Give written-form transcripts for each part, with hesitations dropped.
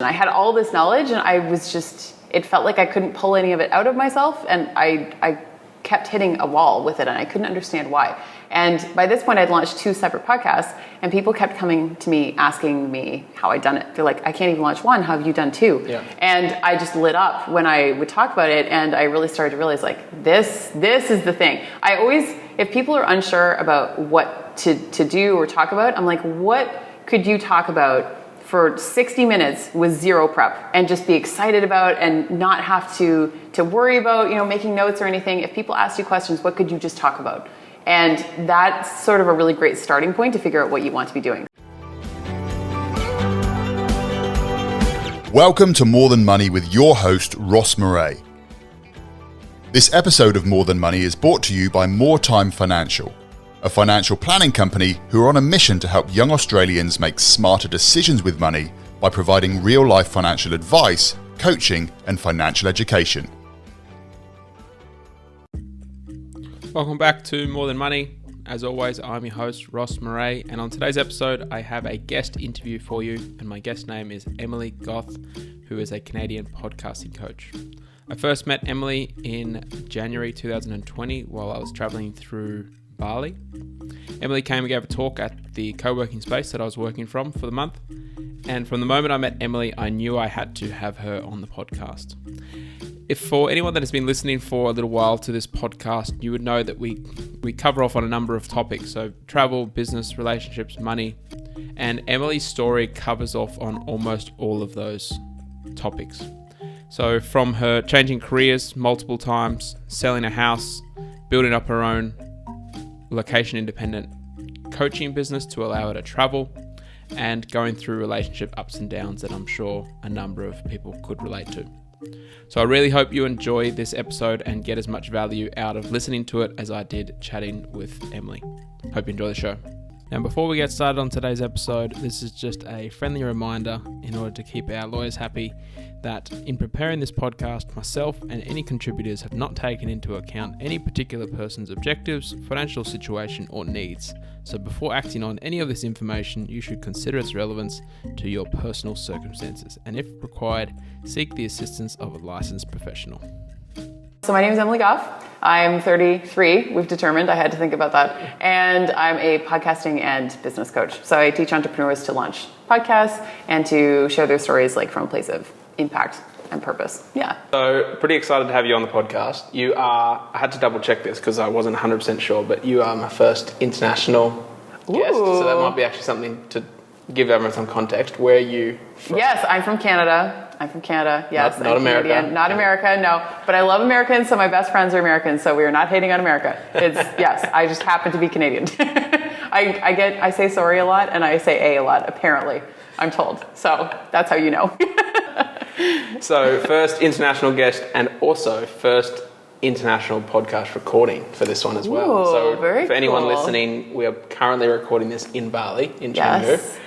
I had all this knowledge and it felt like I couldn't pull any of it out of myself, and I kept hitting a wall with it and I couldn't understand why. And by this point I'd launched 2 separate podcasts and people kept coming to me asking me how I'd done it. They're like, I can't even launch 1, how have you done 2? Yeah. And I just lit up when I would talk about it, and I really started to realize like this is the thing. I always, if people are unsure about what to do or talk about, I'm like, what could you talk about for 60 minutes with 0 prep and just be excited about and not have to worry about, making notes or anything? If people ask you questions, what could you just talk about? And that's sort of a really great starting point to figure out what you want to be doing. Welcome to More Than Money with your host, Ross Marais. This episode of More Than Money is brought to you by More Time Financial, a financial planning company who are on a mission to help young Australians make smarter decisions with money by providing real-life financial advice, coaching, and financial education. Welcome back to More Than Money. As always, I'm your host, Ross Marais, and on today's episode, I have a guest interview for you, and my guest name is Emily Gough, who is a Canadian podcasting coach. I first met Emily in January 2020 while I was traveling through Bali. Emily came and gave a talk at the co-working space that I was working from for the month, and from the moment I met Emily, I knew I had to have her on the podcast. If for anyone that has been listening for a little while to this podcast, you would know that we cover off on a number of topics, so travel, business, relationships, money, and Emily's story covers off on almost all of those topics. So from her changing careers multiple times, selling a house, building up her own location-independent coaching business to allow her to travel, and going through relationship ups and downs that I'm sure a number of people could relate to. So I really hope you enjoy this episode and get as much value out of listening to it as I did chatting with Emily. Hope you enjoy the show. Now, before we get started on today's episode, this is just a friendly reminder in order to keep our lawyers happy that in preparing this podcast, myself and any contributors have not taken into account any particular person's objectives, financial situation, or needs. So before acting on any of this information, you should consider its relevance to your personal circumstances, and if required, seek the assistance of a licensed professional. So my name is Emily Gough. I'm 33, we've determined, I had to think about that. And I'm a podcasting and business coach. So I teach entrepreneurs to launch podcasts and to share their stories like from a place of impact and purpose. Yeah. So pretty excited to have you on the podcast. You are, I had to double check this because I wasn't 100% sure, but you are my first international guest. So that might be actually something to give everyone some context. Where are you from? Yes, I'm from Canada. Yes, not America. Canadian. Not America, no. But I love Americans, so my best friends are Americans, so we are not hating on America. Yes, I just happen to be Canadian. I say sorry a lot, and I say a lot, apparently, I'm told. So that's how you know. So first international guest and also first international podcast recording for this one as well. Ooh, so very for anyone cool. listening, we are currently recording this in Bali, in Canggu. Yes.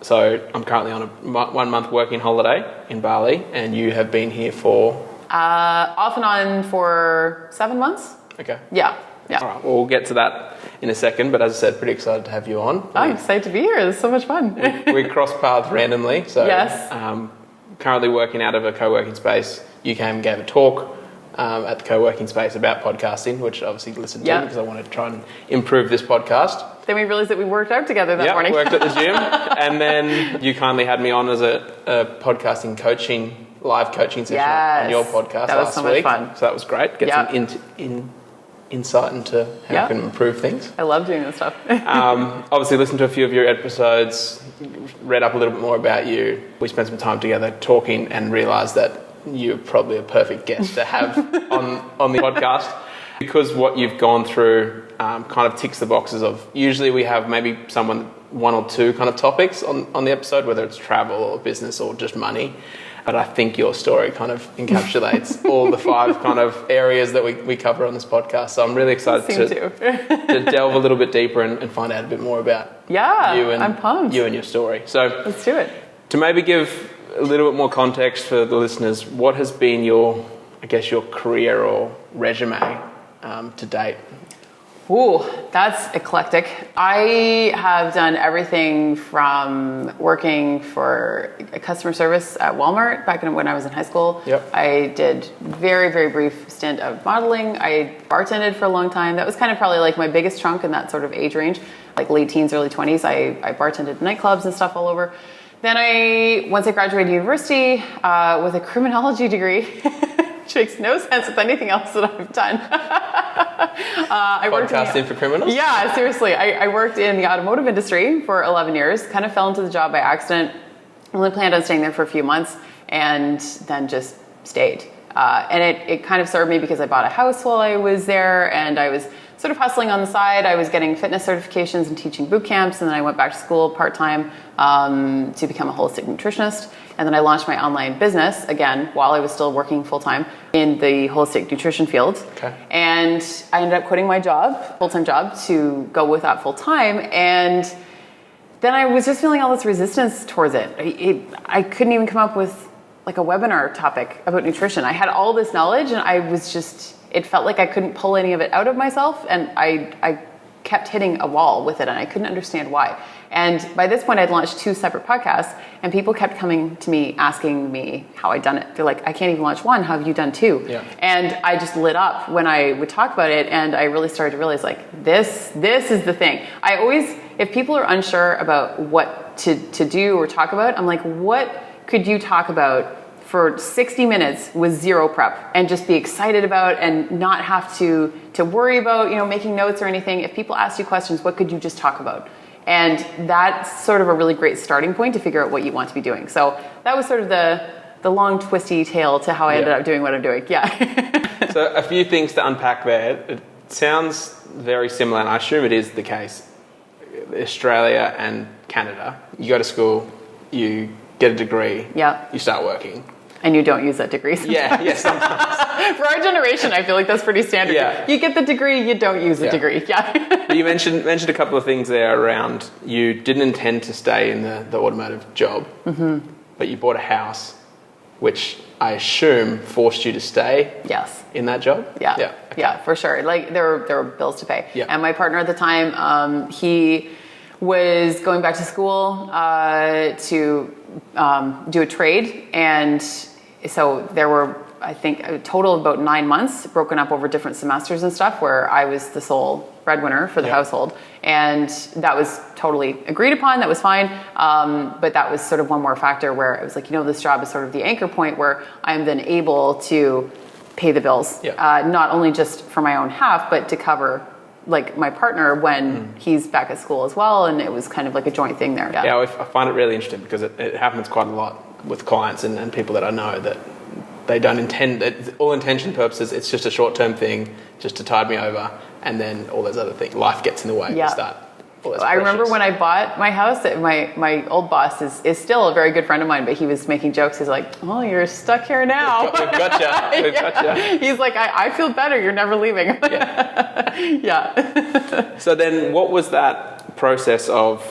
So I'm currently on a 1 month working holiday in Bali, and you have been here for? Off and on for 7 months. Okay. Yeah. All right, well, we'll get to that in a second, but as I said, pretty excited to have you on. I'm excited to be here. This is so much fun. we crossed paths randomly. So yes. Currently working out of a co-working space. You came and gave a talk at the co-working space about podcasting, which I obviously listened to because I wanted to try and improve this podcast. Then we realized that we worked out together that morning. Yeah, worked at the gym. And then you kindly had me on as a podcasting live coaching session on your podcast that was last so week. Much fun. So that was great. Get some insight into how I can improve things. I love doing this stuff. Obviously listened to a few of your episodes, read up a little bit more about you. We spent some time together talking and realised that you're probably a perfect guest to have on the podcast, because what you've gone through kind of ticks the boxes of, usually we have maybe one or two kind of topics on the episode, whether it's travel or business or just money. But I think your story kind of encapsulates all the 5 kind of areas that we cover on this podcast. So I'm really excited to delve a little bit deeper and find out a bit more about you and I'm pumped. You and your story. So let's do it. To maybe give a little bit more context for the listeners, what has been your career or resume to date? Ooh, that's eclectic. I have done everything from working for customer service at Walmart back when I was in high school. Yep. I did very, very brief stint of modeling. I bartended for a long time. That was kind of probably like my biggest chunk in that sort of age range, like late teens, early 20s. I bartended nightclubs and stuff all over. Then once I graduated university with a criminology degree, which makes no sense with anything else that I've done. I worked Podcasting for criminals? Yeah, seriously. I worked in the automotive industry for 11 years, kind of fell into the job by accident. Only planned on staying there for a few months and then just stayed. And it kind of served me because I bought a house while I was there and I was sort of hustling on the side. I was getting fitness certifications and teaching boot camps, and then I went back to school part-time to become a holistic nutritionist. And then I launched my online business again while I was still working full-time in the holistic nutrition field. Okay. And I ended up quitting my job, full-time job, to go with that full-time. And then I was just feeling all this resistance towards it. I couldn't even come up with like a webinar topic about nutrition. I had all this knowledge and I was just, it felt like I couldn't pull any of it out of myself, and I kept hitting a wall with it and I couldn't understand why. And by this point I'd launched 2 separate podcasts and people kept coming to me asking me how I'd done it. They're like, I can't even launch one, how have you done 2? Yeah. And I just lit up when I would talk about it, and I really started to realize like this is the thing. I always, if people are unsure about what to do or talk about, I'm like, what could you talk about for 60 minutes with zero prep and just be excited about and not have to worry about, making notes or anything? If people ask you questions, what could you just talk about? And that's sort of a really great starting point to figure out what you want to be doing. So that was sort of the long twisty tale to how I ended up doing what I'm doing. Yeah. So a few things to unpack there. It sounds very similar, and I assume it is the case. Australia and Canada, you go to school, you get a degree, you start working. And you don't use that degree sometimes. Yeah, sometimes. For our generation, I feel like that's pretty standard. Yeah. You get the degree, you don't use the degree. Yeah. You mentioned a couple of things there around you didn't intend to stay in the automotive job, but you bought a house, which I assume forced you to stay in that job? Yeah. Yeah. Okay. Yeah, for sure. Like there were bills to pay. Yeah. And my partner at the time, he was going back to school to do a trade, and so there were, I think, a total of about 9 months broken up over different semesters and stuff where I was the sole breadwinner for the household, and that was totally agreed upon. That was fine, but that was sort of one more factor where I was like, this job is sort of the anchor point where I'm then able to pay the bills, not only just for my own half, but to cover like my partner when he's back at school as well, and it was kind of like a joint thing there. Yeah, I find it really interesting because it happens quite a lot with clients and people that I know that they don't intend, all intention purposes, it's just a short-term thing just to tide me over, and then all those other things, life gets in the way. I remember when I bought my house, my old boss is still a very good friend of mine, but he was making jokes. He's like, oh, you're stuck here now. We've gotcha. He's like, I feel better. You're never leaving. So then what was that process of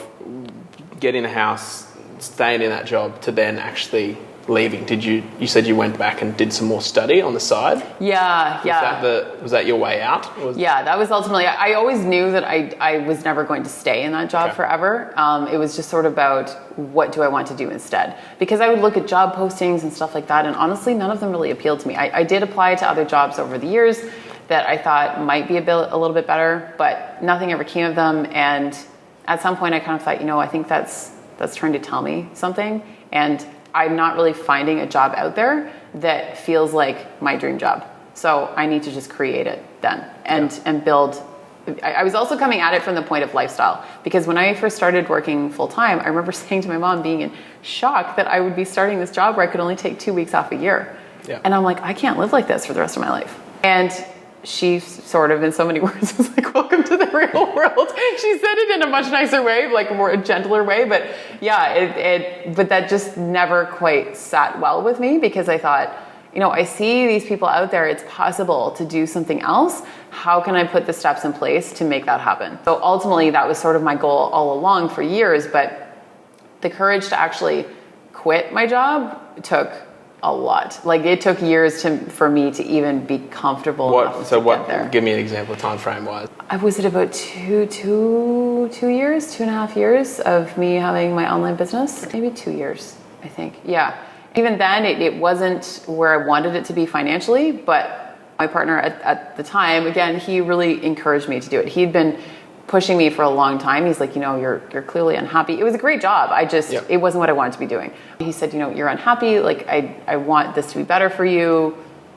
getting a house, staying in that job, to then actually leaving? You said you went back and did some more study on the side? Was that your way out? That was ultimately, I always knew that I was never going to stay in that job forever. It was just sort of about what do I want to do instead? Because I would look at job postings and stuff like that, and honestly, none of them really appealed to me. I did apply to other jobs over the years that I thought might be a little bit better, but nothing ever came of them. And at some point I kind of thought, I think that's trying to tell me something, and I'm not really finding a job out there that feels like my dream job. So I need to just create it then and build. I was also coming at it from the point of lifestyle, because when I first started working full time, I remember saying to my mom, being in shock that I would be starting this job where I could only take 2 weeks off a year. Yeah. And I'm like, I can't live like this for the rest of my life. And she sort of, in so many words, was like, welcome to the real world. She said it in a much nicer way, like a more gentler way. But but that just never quite sat well with me, because I thought, I see these people out there. It's possible to do something else. How can I put the steps in place to make that happen? So ultimately, that was sort of my goal all along for years. But the courage to actually quit my job took a lot. Like it took years for me to even be comfortable enough to get there. Give me an example, time frame wise. Was it about 2.5 years of me having my online business? Maybe 2 years, I think. Yeah. Even then, it wasn't where I wanted it to be financially, but my partner at the time, again, he really encouraged me to do it. He'd been pushing me for a long time. He's like, you're clearly unhappy. It was a great job. It wasn't what I wanted to be doing. He said, you're unhappy. Like, I want this to be better for you.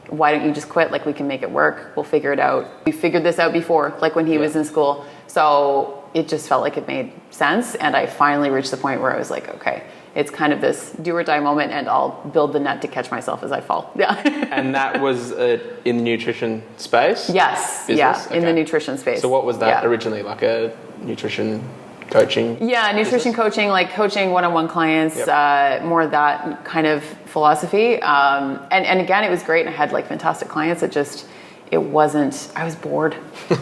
Why don't you just quit? Like, we can make it work. We'll figure it out. We figured this out before, like when he was in school. So it just felt like it made sense. And I finally reached the point where I was like, okay, it's kind of this do or die moment, and I'll build the net to catch myself as I fall. Yeah. And that was in the nutrition space? Yes. Business? Yeah, okay. In the nutrition space. So what was that originally, like a nutrition coaching? Yeah, nutrition coaching, like coaching one-on-one clients, more of that kind of philosophy. And again, it was great. I had like fantastic clients. I was bored.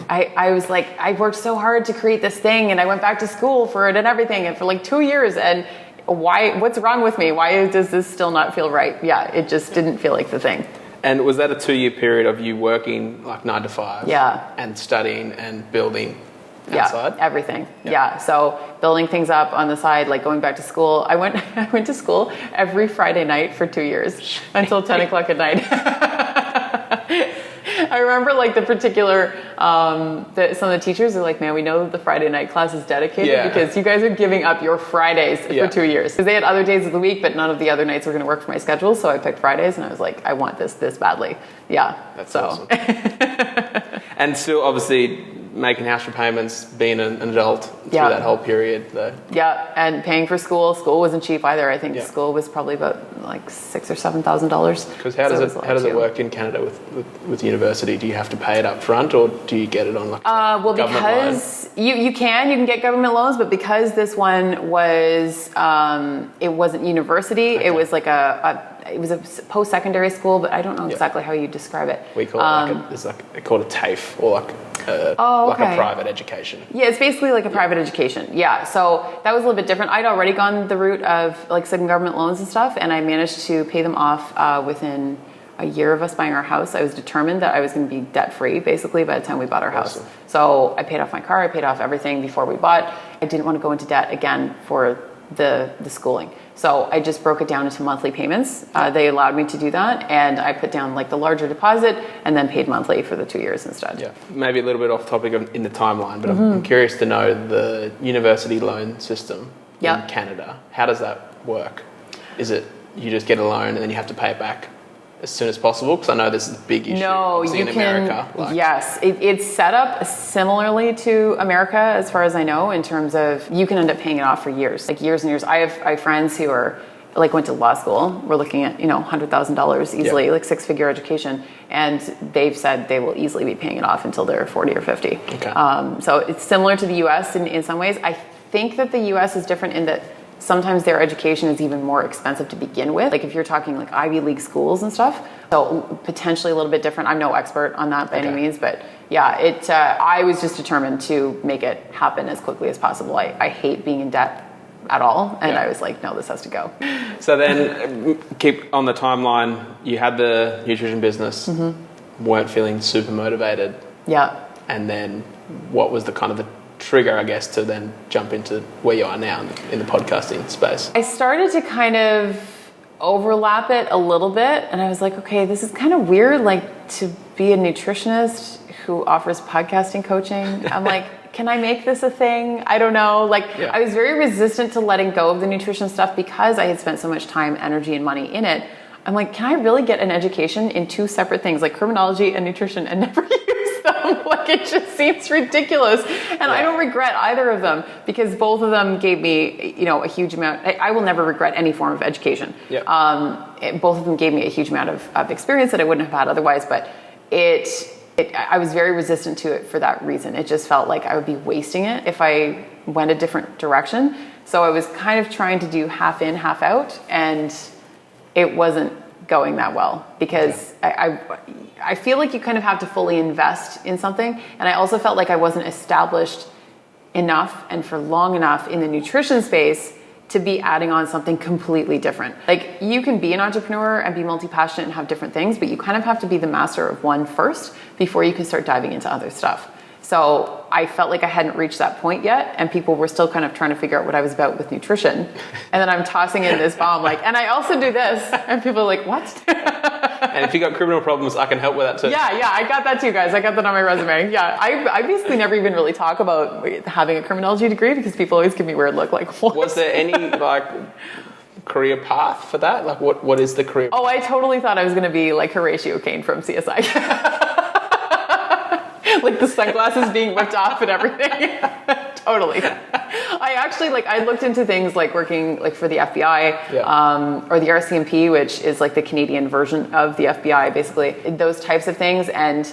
I was like, I worked so hard to create this thing, and I went back to school for it and everything, and for like 2 years, and what's wrong with me? Why does this still not feel right? Yeah, it just didn't feel like the thing. And was that a 2-year period of you working like 9 to 5? Yeah. And studying and building outside? Yeah, everything. Yeah. So building things up on the side, like going back to school. I went to school every Friday night for 2 years until 10 o'clock at night. I remember like the particular, some of the teachers are like, man, we know that the Friday night class is dedicated because you guys are giving up your Fridays for 2 years. Because they had other days of the week, but none of the other nights were going to work for my schedule. So I picked Fridays, and I was like, I want this badly. Yeah. That's awesome. And still obviously making house repayments, being an adult through that whole period though. Yeah, and paying for school. School wasn't cheap either. I think school was probably about like $6,000 or $7,000. Because how does it work in Canada with university? Do you have to pay it up front, or do you get it on like government because loan? you can get government loans, but because this one was it wasn't university, it was like it was a post-secondary school, but I don't know exactly how you describe it. We call it they call it a TAFE, or like a private education. Yeah, it's basically like a private education. Yeah, so that was a little bit different. I'd already gone the route of like some government loans and stuff, and I managed to pay them off within a year of us buying our house. I was determined that I was going to be debt-free basically by the time we bought our house. Awesome. So I paid off my car, I paid off everything before we bought. I didn't want to go into debt again for the schooling. So I just broke it down into monthly payments. They allowed me to do that, and I put down like the larger deposit and then paid monthly for the 2 years instead. Yeah, maybe a little bit off topic in the timeline, but I'm curious to know the university loan system in Canada. How does that work? Is it you just get a loan and then you have to pay it back as soon as possible? Because I know this is a big issue. No, you in America. Yes, it's set up similarly to America, as far as I know, in terms of you can end up paying it off for years, like years and years. I have friends who are like went to law school. We're looking at $100,000 easily, like 6-figure education, and they've said they will easily be paying it off until they're 40 or 50. Okay. So it's similar to the U.S. in some ways. I think that the U.S. is different in that sometimes their education is even more expensive to begin with. Like if you're talking like Ivy League schools and stuff, so potentially a little bit different. I'm no expert on that by any means, but yeah, I was just determined to make it happen as quickly as possible. I hate being in debt at all, and I was like, no, this has to go. So then keep on the timeline, you had the nutrition business, weren't feeling super motivated. Yeah. And then what was the kind of the trigger, I guess, to then jump into where you are now in the podcasting space? I started to kind of overlap it a little bit, and I was like, okay, this is kind of weird, like to be a nutritionist who offers podcasting coaching. I'm like, can I make this a thing? I don't know. I was very resistant to letting go of the nutrition stuff because I had spent so much time, energy, and money in it. I'm like, can I really get an education in 2 separate things, like criminology and nutrition, and never use them? Like, it just seems ridiculous. And I don't regret either of them because both of them gave me, a huge amount. I will never regret any form of education. Yeah. Both of them gave me a huge amount of experience that I wouldn't have had otherwise, but I was very resistant to it for that reason. It just felt like I would be wasting it if I went a different direction. So I was kind of trying to do half in, half out, and it wasn't going that well because I feel like you kind of have to fully invest in something. And I also felt like I wasn't established enough and for long enough in the nutrition space to be adding on something completely different. Like, you can be an entrepreneur and be multi-passionate and have different things, but you kind of have to be the master of one first before you can start diving into other stuff. So I felt like I hadn't reached that point yet, and people were still kind of trying to figure out what I was about with nutrition. And then I'm tossing in this bomb, like, and I also do this. And people are like, what? And if you got criminal problems, I can help with that too. Yeah, I got that too, guys. I got that on my resume. Yeah, I basically never even really talk about having a criminology degree because people always give me a weird look, like, what? Was there any, like, career path for that? Like, what is the career? Oh, I totally thought I was going to be like Horatio Kane from CSI. Like the sunglasses being whipped off and everything. Totally. I actually, like, I looked into things like working like for the FBI, or the RCMP, which is like the Canadian version of the FBI, basically, those types of things. And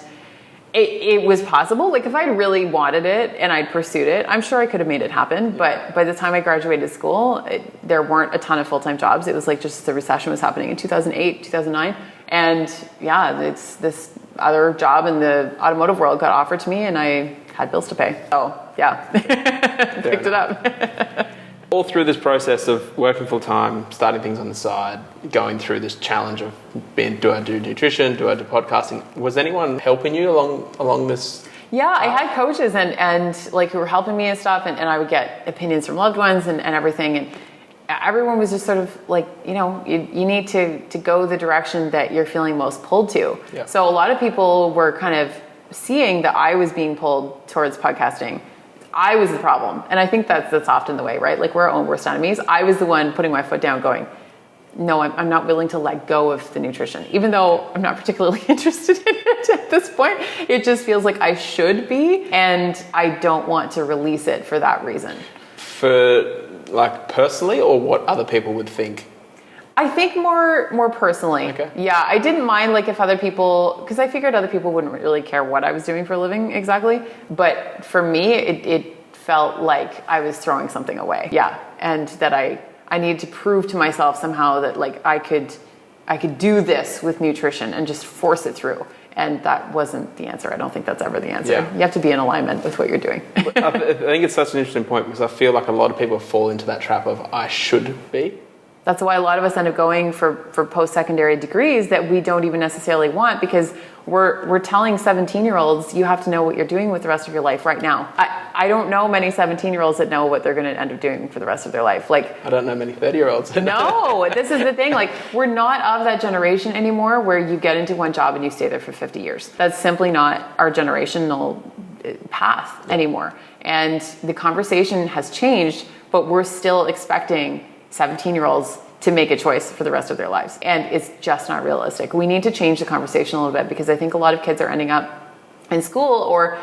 it was possible. Like, if I really wanted it and I'd pursued it, I'm sure I could have made it happen. But by the time I graduated school, there weren't a ton of full-time jobs. It was like just the recession was happening in 2008, 2009. And yeah, it's this other job in the automotive world got offered to me, and I had bills to pay. So yeah, picked it up. All through this process of working full time, starting things on the side, going through this challenge of do I do nutrition, do I do podcasting? Was anyone helping you along this? Yeah, I had coaches and like who were helping me and stuff, and I would get opinions from loved ones and everything, and everyone was just sort of like, you know, you need to go the direction that you're feeling most pulled to. Yeah. So a lot of people were kind of seeing that I was being pulled towards podcasting. I was the problem. And I think that's often the way, right? Like, we're our own worst enemies. I was the one putting my foot down going, no, I'm not willing to let go of the nutrition. Even though I'm not particularly interested in it at this point, it just feels like I should be, and I don't want to release it for that reason. For, like, personally, or what other people would think? I think more personally. Okay. Yeah, I didn't mind, like, if other people, because I figured other people wouldn't really care what I was doing for a living exactly. But for me, it felt like I was throwing something away. Yeah, and that I needed to prove to myself somehow that, like, I could do this with nutrition and just force it through. And that wasn't the answer. I don't think that's ever the answer. Yeah. You have to be in alignment with what you're doing. I think it's such an interesting point, because I feel like a lot of people fall into that trap of I should be. That's why a lot of us end up going for post-secondary degrees that we don't even necessarily want, because we're telling 17-year-olds, you have to know what you're doing with the rest of your life right now. I don't know many 17-year-olds that know what they're going to end up doing for the rest of their life. Like, I don't know many 30-year-olds. No, this is the thing. Like, we're not of that generation anymore where you get into one job and you stay there for 50 years. That's simply not our generational path anymore. And the conversation has changed, but we're still expecting 17-year-olds to make a choice for the rest of their lives. And it's just not realistic. We need to change the conversation a little bit, because I think a lot of kids are ending up in school or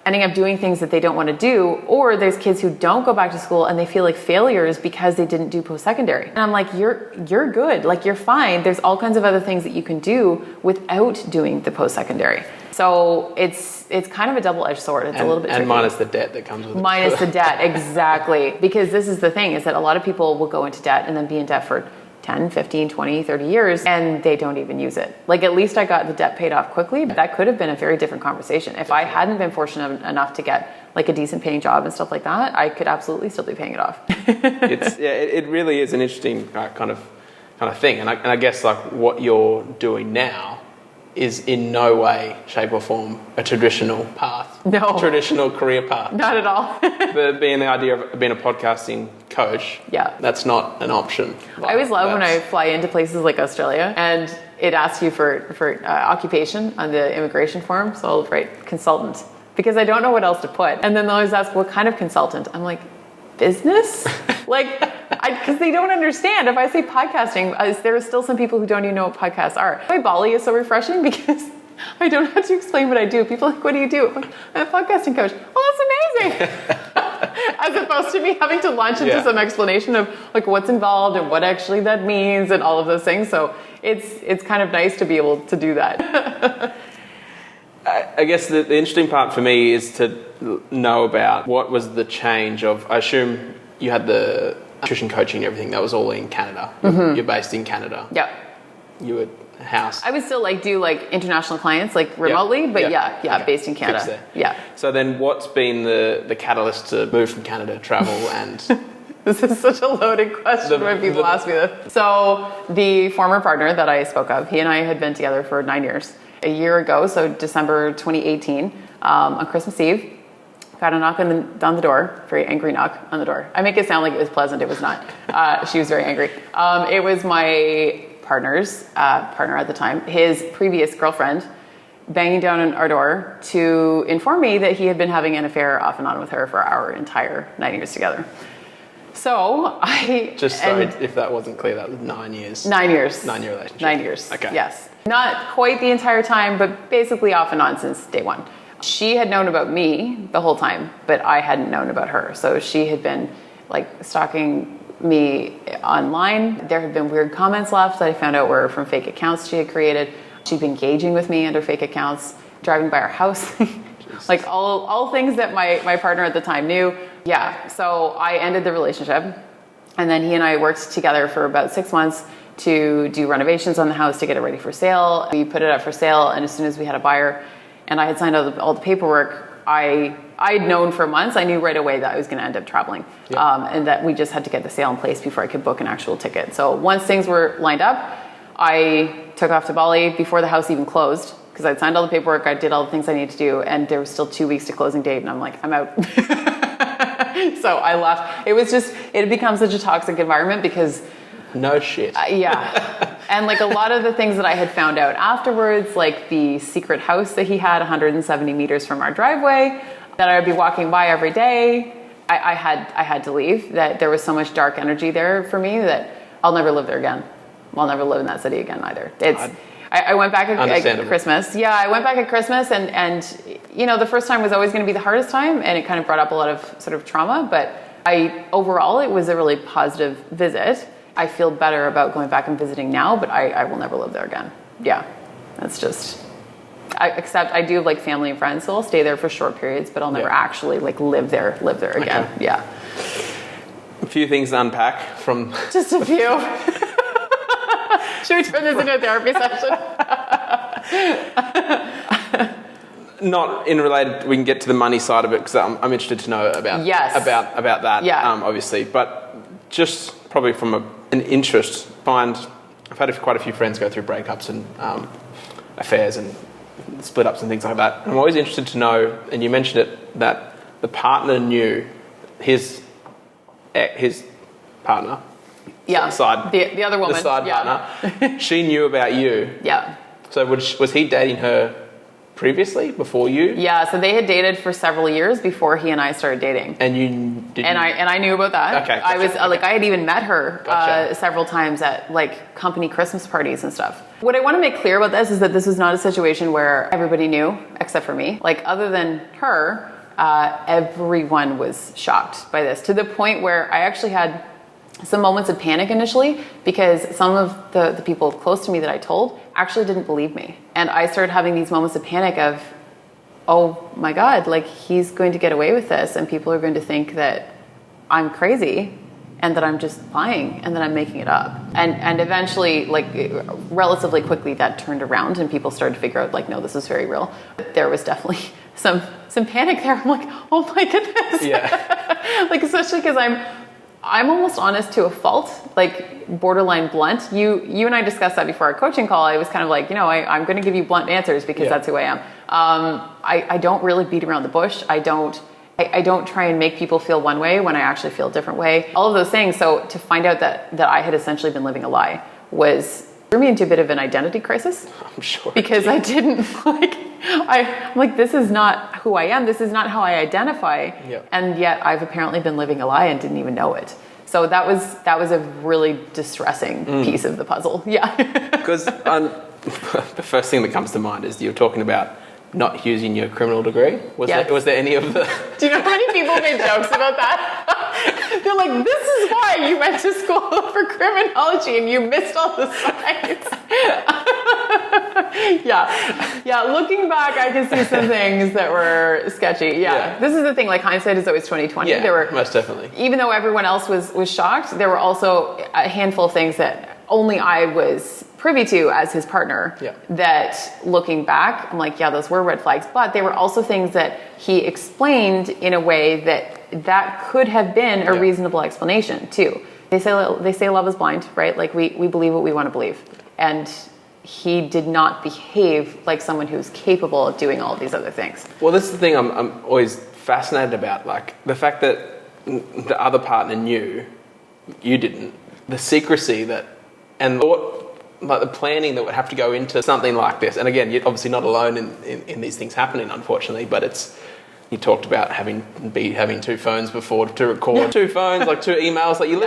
ending up doing things that they don't want to do, or there's kids who don't go back to school and they feel like failures because they didn't do post-secondary. And I'm like, you're good, like, you're fine. There's all kinds of other things that you can do without doing the post-secondary. So it's kind of a double-edged sword. It's a little bit tricky. And minus the debt that comes with it. Minus the debt, exactly. Because this is the thing, is that a lot of people will go into debt and then be in debt for 10, 15, 20, 30 years, and they don't even use it. Like, at least I got the debt paid off quickly, but that could have been a very different conversation. If I hadn't been fortunate enough to get like a decent paying job and stuff like that, I could absolutely still be paying it off. It really is an interesting kind of thing. And I guess, like, what you're doing now is in no way, shape or form a traditional path. No. Traditional career path. Not at all. But being the idea of being a podcasting coach, yeah, that's not an option. I always love when I fly into places like Australia and it asks you for occupation on the immigration form. So I'll write consultant, because I don't know what else to put. And then they'll always ask, what kind of consultant? I'm like, business? Like, because they don't understand. If I say podcasting, there are still some people who don't even know what podcasts are. Why Bali is so refreshing, because I don't have to explain what I do. People are like, what do you do? I'm like, I'm a podcasting coach. Oh, that's amazing. As opposed to me having to launch into some explanation of like what's involved and what actually that means and all of those things. So it's kind of nice to be able to do that. I guess the interesting part for me is to know about what was the change of, I assume you had the nutrition coaching and everything, that was all in Canada. Mm-hmm. You're based in Canada. Yeah. You were house. I would still like do like international clients like remotely, but okay. Based in Canada. Yeah. So then what's been the catalyst to move from Canada, travel and This is such a loaded question when people ask me this. So the former partner that I spoke of, he and I had been together for 9 years. A year ago, so December 2018, on Christmas Eve, got a knock down the door, very angry knock on the door. I make it sound like it was pleasant. It was not. She was very angry. It was my partner's partner at the time, his previous girlfriend, banging down on our door to inform me that he had been having an affair off and on with her for our entire 9 years together. So if that wasn't clear, that was 9 years. 9 years. 9 year relationship. 9 years. Okay. Yes. Not quite the entire time, but basically off and on since day one. She had known about me the whole time, but I hadn't known about her. So she had been like stalking me online. There had been weird comments left that I found out were from fake accounts she had created. She'd been engaging with me under fake accounts, driving by our house. Like all things that my partner at the time knew. Yeah, so I ended the relationship. And then he and I worked together for about 6 months to do renovations on the house to get it ready for sale. We put it up for sale, and as soon as we had a buyer and I had signed all the paperwork, I'd known for months, I knew right away that I was going to end up traveling. And that we just had to get the sale in place before I could book an actual ticket. So once things were lined up, I took off to Bali before the house even closed, because I'd signed all the paperwork, I did all the things I needed to do, and there was still 2 weeks to closing date, and I'm like, I'm out. So I left. It had become such a toxic environment because... No shit. Yeah. And like a lot of the things that I had found out afterwards, like the secret house that he had 170 meters from our driveway, that I would be walking by every day, I had to leave. That there was so much dark energy there for me that I'll never live there again. I'll never live in that city again either. I went back at Christmas. Yeah, I went back at Christmas and you know, the first time was always going to be the hardest time, and it kind of brought up a lot of sort of trauma, but overall it was a really positive visit. I feel better about going back and visiting now, but I will never live there again. Yeah, that's just... except I do have like family and friends, so I'll stay there for short periods, but I'll never actually like live there again. Okay. Yeah. A few things to unpack from... Just a few. Should we turn this into a therapy session? Not in related, we can get to the money side of it, because I'm interested to know about that, obviously. But just probably from an interest, I've had quite a few friends go through breakups and affairs and split ups and things like that. I'm always interested to know, and you mentioned it, that the partner knew his partner. Yeah, the other woman. The side partner. She knew about you. Yeah. So was he dating her previously, before you? Yeah, so they had dated for several years before he and I started dating. And you did. And I knew about that. Okay. Gotcha. I was like, I had even met her several times at like company Christmas parties and stuff. What I want to make clear about this is that this is not a situation where everybody knew except for me. Like, other than her, everyone was shocked by this, to the point where I actually had some moments of panic initially, because some of the people close to me that I told actually didn't believe me. And I started having these moments of panic of, oh my God, like he's going to get away with this, and people are going to think that I'm crazy and that I'm just lying and that I'm making it up. And eventually, like relatively quickly, that turned around and people started to figure out like, no, this is very real. There was definitely some panic there. I'm like, oh my goodness. Yeah. Like, especially because I'm almost honest to a fault, like borderline blunt. You and I discussed that before our coaching call. I was kind of like, you know, I'm going to give you blunt answers because that's who I am. I don't really beat around the bush. I don't try and make people feel one way when I actually feel a different way. All of those things. So to find out that I had essentially been living a lie threw me into a bit of an identity crisis. I'm sure. Because I didn't I'm like, this is not who I am. This is not how I identify. Yep. And yet I've apparently been living a lie and didn't even know it. So that was a really distressing piece of the puzzle. Yeah. Because the first thing that comes to mind is you're talking about not using your criminal degree. Was there any of the... Do you know how many people made jokes about that? They're like, this is why you went to school for criminology and you missed all the signs. Yeah, looking back, I can see some things that were sketchy. Yeah. This is the thing, like hindsight is always 20/20. Yeah, there were, most definitely. Even though everyone else was shocked, there were also a handful of things that only I was privy to as his partner, that looking back, I'm like, yeah, those were red flags, but they were also things that he explained in a way that that could have been a reasonable explanation too. They say love is blind, right? Like we believe what we want to believe. And he did not behave like someone who's capable of doing all of these other things. Well, this is the thing I'm always fascinated about, like the fact that the other partner knew, you didn't. The secrecy and the planning that would have to go into something like this. And again, you're obviously not alone in these things happening, unfortunately, but you talked about having two phones before to record. Two phones, like two emails. Like you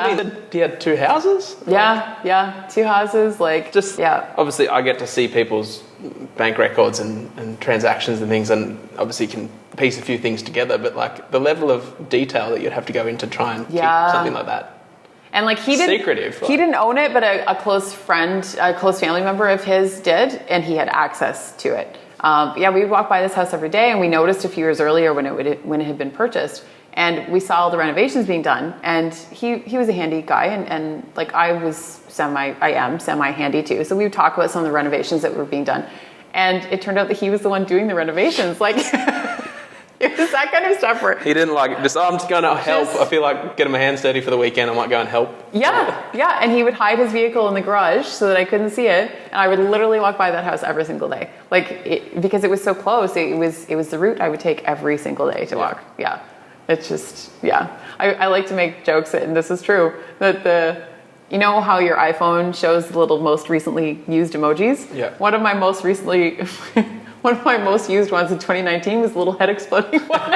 had two houses? Yeah, two houses. Obviously, I get to see people's bank records and transactions and things, and obviously can piece a few things together. But like the level of detail that you'd have to go into try and keep something like that. And like he didn't own it, but a close friend, a close family member of his did, and he had access to it. We would walk by this house every day, and we noticed a few years earlier when it had been purchased, and we saw all the renovations being done. And he was a handy guy, and like I am semi handy too. So we would talk about some of the renovations that were being done, and it turned out that he was the one doing the renovations. Like it was that kind of stuff where he didn't I'm just going to help. I feel like getting my hands dirty for the weekend. I might go and help. Yeah. And he would hide his vehicle in the garage so that I couldn't see it. And I would literally walk by that house every single day. Because it was so close. It was the route I would take every single day to walk. Yeah. It's just, I like to make jokes, and this is true, that you know how your iPhone shows the little most recently used emojis? Yeah. One of my most used ones in 2019 was the little head exploding one.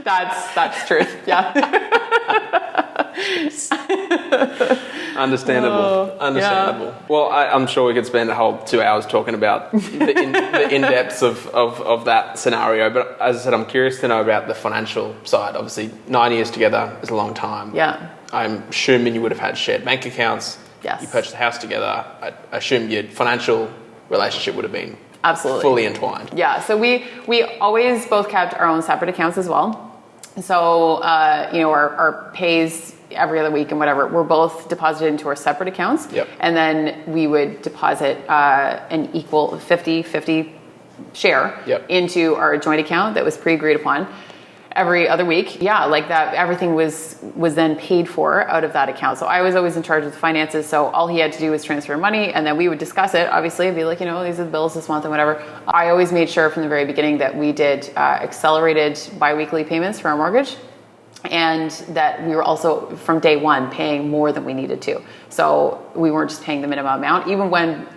That's truth. Yeah. Understandable. Yeah. Well, I'm sure we could spend a whole 2 hours talking about the in-depths of that scenario. But as I said, I'm curious to know about the financial side. Obviously, 9 years together is a long time. Yeah. I'm assuming you would have had shared bank accounts. Yes. You purchased a house together. I assume your financial relationship would have been absolutely fully entwined. Yeah. So we always both kept our own separate accounts as well. So our pays every other week and whatever were both deposited into our separate accounts. Yep. And then we would deposit an equal 50-50 share into our joint account that was pre-agreed upon every other week. Yeah, like that, everything was then paid for out of that account. So I was always in charge of the finances. So all he had to do was transfer money, and then we would discuss it. Obviously, I'd be like, these are the bills this month and whatever. I always made sure from the very beginning that we did accelerated biweekly payments for our mortgage, and that we were also from day one paying more than we needed to. So we weren't just paying the minimum amount. Even when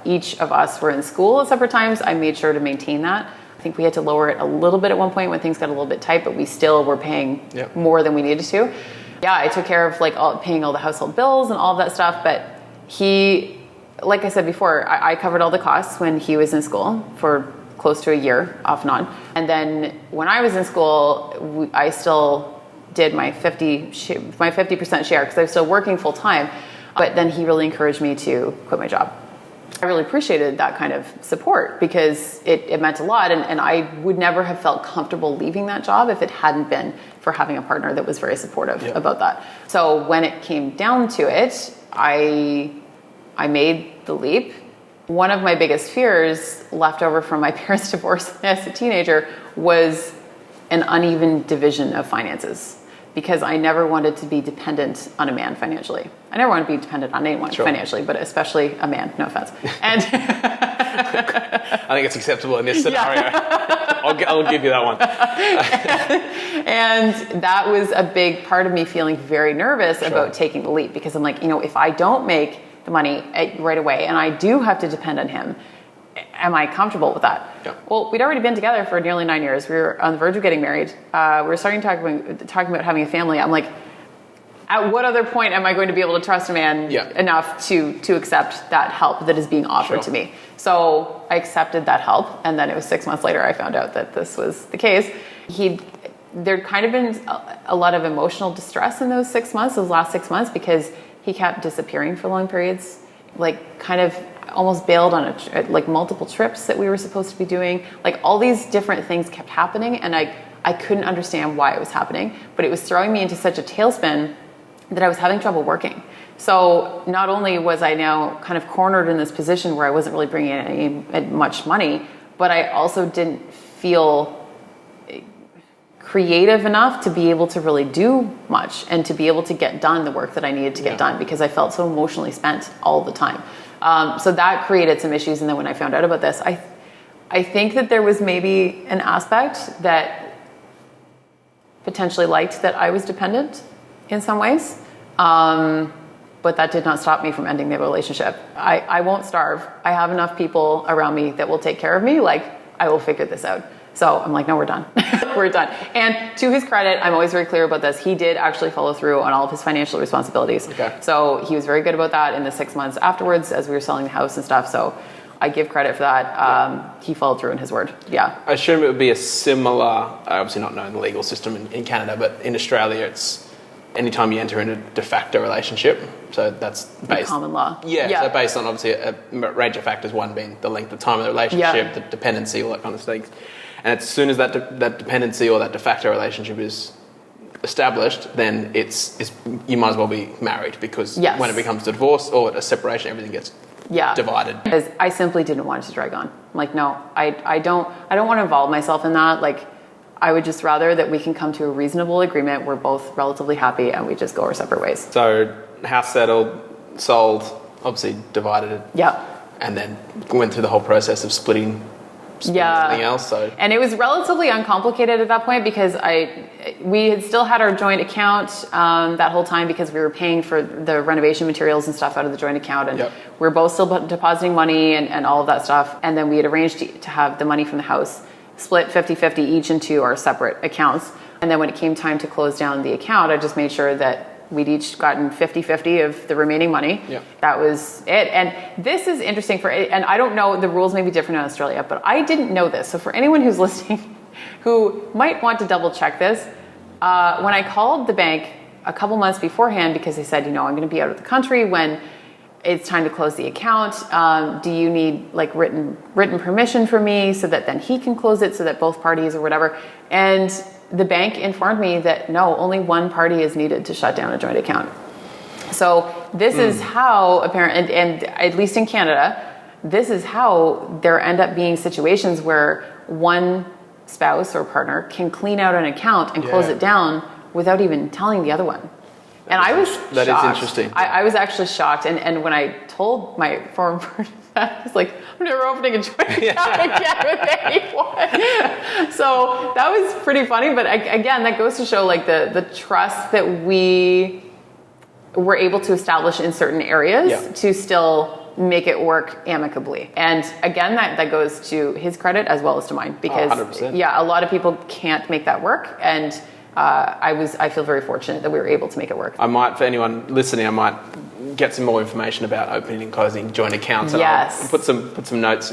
each of us were in school at separate times, I made sure to maintain that. I think we had to lower it a little bit at one point when things got a little bit tight, but we still were paying more than we needed to. Yeah, I took care of paying all the household bills and all of that stuff, but he, like I said before, I covered all the costs when he was in school for close to a year, off and on. And then when I was in school, I still did my 50% share because I was still working full time, but then he really encouraged me to quit my job. I really appreciated that kind of support because it meant a lot, and I would never have felt comfortable leaving that job if it hadn't been for having a partner that was very supportive about that. So when it came down to it, I made the leap. One of my biggest fears left over from my parents' divorce as a teenager was an uneven division of finances, because I never wanted to be dependent on a man financially. I never wanted to be dependent on anyone financially, but especially a man, no offense. And I think it's acceptable in this scenario. I'll give you that one. And that was a big part of me feeling very nervous about taking the leap, because I'm like, if I don't make the money right away and I do have to depend on him, am I comfortable with that? Yeah. Well, we'd already been together for nearly 9 years. We were on the verge of getting married. We were starting talking about having a family. I'm like, at what other point am I going to be able to trust a man enough to accept that help that is being offered to me? So I accepted that help, and then it was 6 months later I found out that this was the case. There'd kind of been a lot of emotional distress in those last 6 months, because he kept disappearing for long periods, like kind of almost bailed on multiple trips that we were supposed to be doing. Like all these different things kept happening, and I couldn't understand why it was happening, but it was throwing me into such a tailspin that I was having trouble working. So not only was I now kind of cornered in this position where I wasn't really bringing in any much money, but I also didn't feel creative enough to be able to really do much and to be able to get done the work that I needed to get done, because I felt so emotionally spent all the time. So that created some issues. And then when I found out about this, I think that there was maybe an aspect that potentially liked that I was dependent in some ways. But that did not stop me from ending the relationship. I won't starve. I have enough people around me that will take care of me. Like, I will figure this out. So I'm like, no, we're done. We're done. And to his credit, I'm always very clear about this. He did actually follow through on all of his financial responsibilities. Okay. So he was very good about that in the 6 months afterwards as we were selling the house and stuff. So I give credit for that. He followed through in his word. Yeah. I assume it would be a similar, I obviously not know the legal system in Canada, but in Australia it's anytime you enter in a de facto relationship. So that's based... common law. Yeah, so based on obviously a range of factors, one being the length of time of the relationship, the dependency, all that kind of things. And as soon as that dependency or that de facto relationship is established, then it's you might as well be married, because when it becomes a divorce or a separation, everything gets divided. Because I simply didn't want it to drag on. I'm like, no, I don't want to involve myself in that. Like, I would just rather that we can come to a reasonable agreement. We're both relatively happy and we just go our separate ways. So house settled, sold, obviously divided it. Yeah. And then went through the whole process of splitting everything else. So. And it was relatively uncomplicated at that point, because we had still had our joint account that whole time, because we were paying for the renovation materials and stuff out of the joint account, and we were both still depositing money and all of that stuff. And then we had arranged to have the money from the house split 50-50 each into our separate accounts. And then when it came time to close down the account, I just made sure that we'd each gotten 50-50 of the remaining money. That was it. And this is interesting and I don't know, the rules may be different in Australia, but I didn't know this. So for anyone who's listening who might want to double check this, when I called the bank a couple months beforehand, because they said, I'm going to be out of the country when it's time to close the account. Do you need like written permission from me so that then he can close it, so that both parties or whatever? And the bank informed me that no, only one party is needed to shut down a joint account. So this is how apparent, and at least in Canada, this is how there end up being situations where one spouse or partner can clean out an account and close it down without even telling the other one. And I was shocked. That is interesting. I was actually shocked. And when I told my former partner that, I was like, I'm never opening a joint account again with anyone. So that was pretty funny. But again, that goes to show like the trust that we were able to establish in certain areas to still make it work amicably. And again, that goes to his credit as well as to mine, because 100%. A lot of people can't make that work. And I feel very fortunate that we were able to make it work. I might, for anyone listening, I might get some more information about opening and closing joint accounts. And I'll put some notes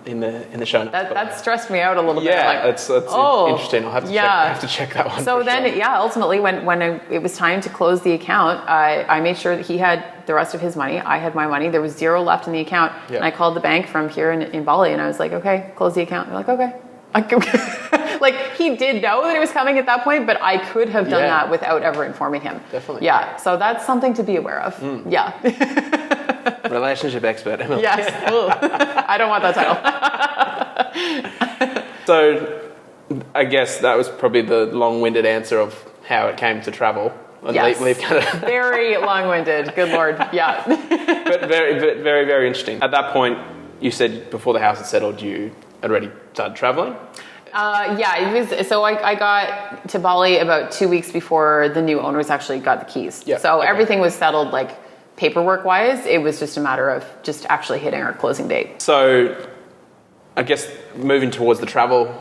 in the show notes. That stressed me out a little bit. Yeah, it's interesting. I'll have to check that one. So then, ultimately, when it was time to close the account, I made sure that he had the rest of his money. I had my money. There was zero left in the account. And I called the bank from here in Bali, and I was like, okay, close the account. They're like, okay. Like, he did know that it was coming at that point, but I could have done that without ever informing him. Definitely. Yeah. So that's something to be aware of. Yeah. Relationship expert, Emily. Yes. I don't want that title. So I guess that was probably the long-winded answer of how it came to travel. Yes. Leave Canada. Very long-winded. Good Lord. Yeah. But very, very, very interesting. At that point, you said before the house had settled, you had already started traveling? So I got to Bali about 2 weeks before the new owners actually got the keys. Everything was settled, like paperwork wise. It was just a matter of just actually hitting our closing date. So I guess moving towards the travel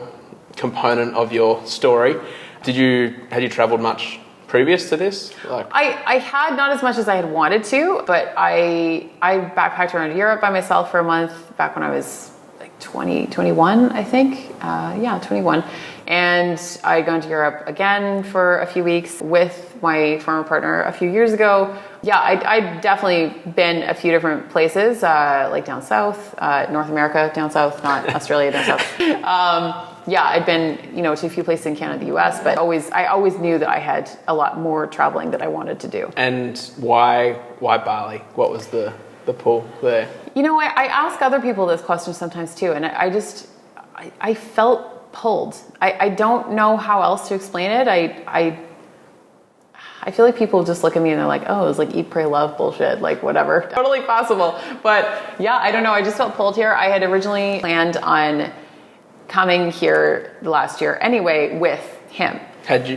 component of your story, had you traveled much previous to this? I had not as much as I had wanted to, but I backpacked around Europe by myself for a month back when I was 21, I think. 21. And I had gone to Europe again for a few weeks with my former partner a few years ago. I'd definitely been a few different places, like down south, North America, down south, not Australia, down south. I'd been, to a few places in Canada, the US, but I always knew that I had a lot more traveling that I wanted to do. And why Bali? What was the pull there? I ask other people this question sometimes too, and I felt pulled. I don't know how else to explain it. I feel like people just look at me and they're like, oh, it was like eat, pray, love bullshit, like whatever. Totally possible. But yeah, I don't know. I just felt pulled here. I had originally planned on coming here last year anyway with him. Had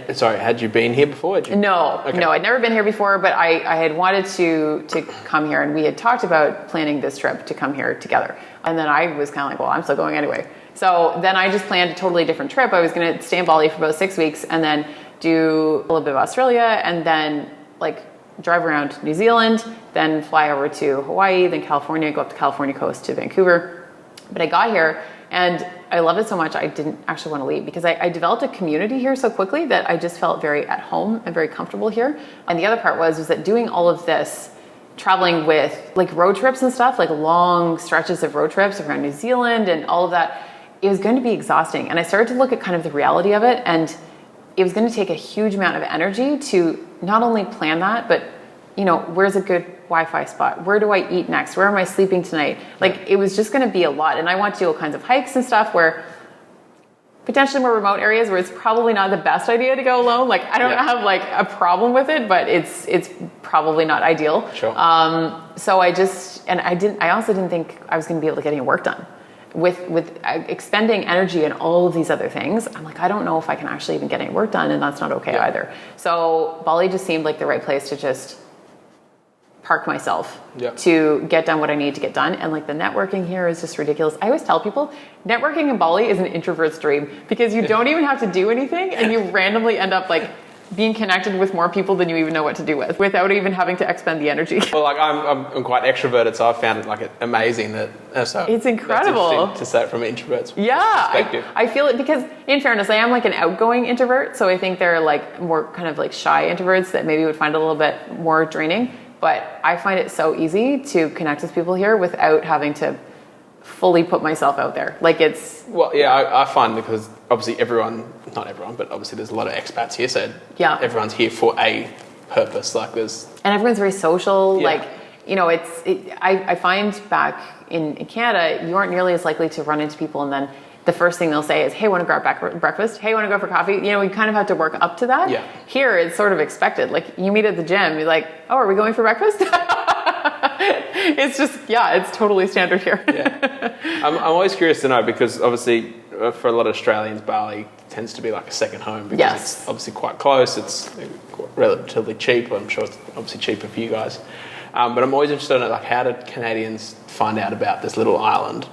you been here before? No, I'd never been here before, but I had wanted to come here, and we had talked about planning this trip to come here together. And then I was kind of like, well, I'm still going anyway. So then I just planned a totally different trip. I was going to stay in Bali for about 6 weeks and then do a little bit of Australia and then like drive around New Zealand, then fly over to Hawaii, then California, go up the California coast to Vancouver. But I got here and I loved it so much I didn't actually want to leave because I developed a community here so quickly that I just felt very at home and very comfortable here. And the other part was that doing all of this, traveling with like road trips and stuff, like long stretches of road trips around New Zealand and all of that, it was going to be exhausting. And I started to look at kind of the reality of it, and it was going to take a huge amount of energy to not only plan that, but you know, where's a good Wi-Fi spot? Where do I eat next? Where am I sleeping tonight? Like it was just going to be a lot. And I want to do all kinds of hikes and stuff where potentially more remote areas where it's probably not the best idea to go alone. Like I don't have like a problem with it, but it's probably not ideal. Sure. So I also didn't think I was going to be able to get any work done. With expending energy and all of these other things, I'm like, I don't know if I can actually even get any work done, and that's not okay either. So Bali just seemed like the right place to just park myself to get done what I need to get done. And like the networking here is just ridiculous. I always tell people networking in Bali is an introvert's dream because you don't even have to do anything and you randomly end up like being connected with more people than you even know what to do with without even having to expend the energy. Well, like I'm quite extroverted, so I found it like amazing that. So it's incredible to say it from an introvert's perspective. I feel it because, in fairness, I am like an outgoing introvert, so I think there are like more kind of like shy introverts that maybe would find it a little bit more draining. But I find it so easy to connect with people here without having to fully put myself out there. Like it's... Well, yeah, I find because obviously not everyone, but obviously there's a lot of expats here, so everyone's here for a purpose. Like there's... And everyone's very social. Yeah. Like, you know, I find back in Canada, you aren't nearly as likely to run into people and then the first thing they'll say is, hey, want to grab breakfast? Hey, want to go for coffee? You know, we kind of have to work up to that. Yeah. Here, it's sort of expected. Like, you meet at the gym, you're like, oh, are we going for breakfast? It's just, it's totally standard here. Yeah. I'm always curious to know because obviously for a lot of Australians, Bali tends to be like a second home because it's obviously quite close. It's relatively cheap. I'm sure it's obviously cheaper for you guys. But I'm always interested in like, how did Canadians find out about this little island?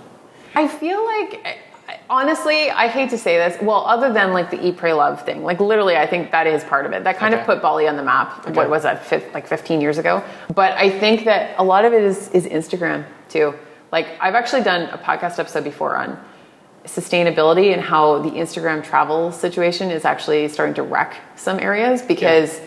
I feel like... Honestly, I hate to say this. Well, other than like the Eat, Pray, Love thing, like literally, I think that is part of it. That kind of put Bali on the map. Okay. What was that? 15 years ago. But I think that a lot of it is Instagram too. Like I've actually done a podcast episode before on sustainability and how the Instagram travel situation is actually starting to wreck some areas because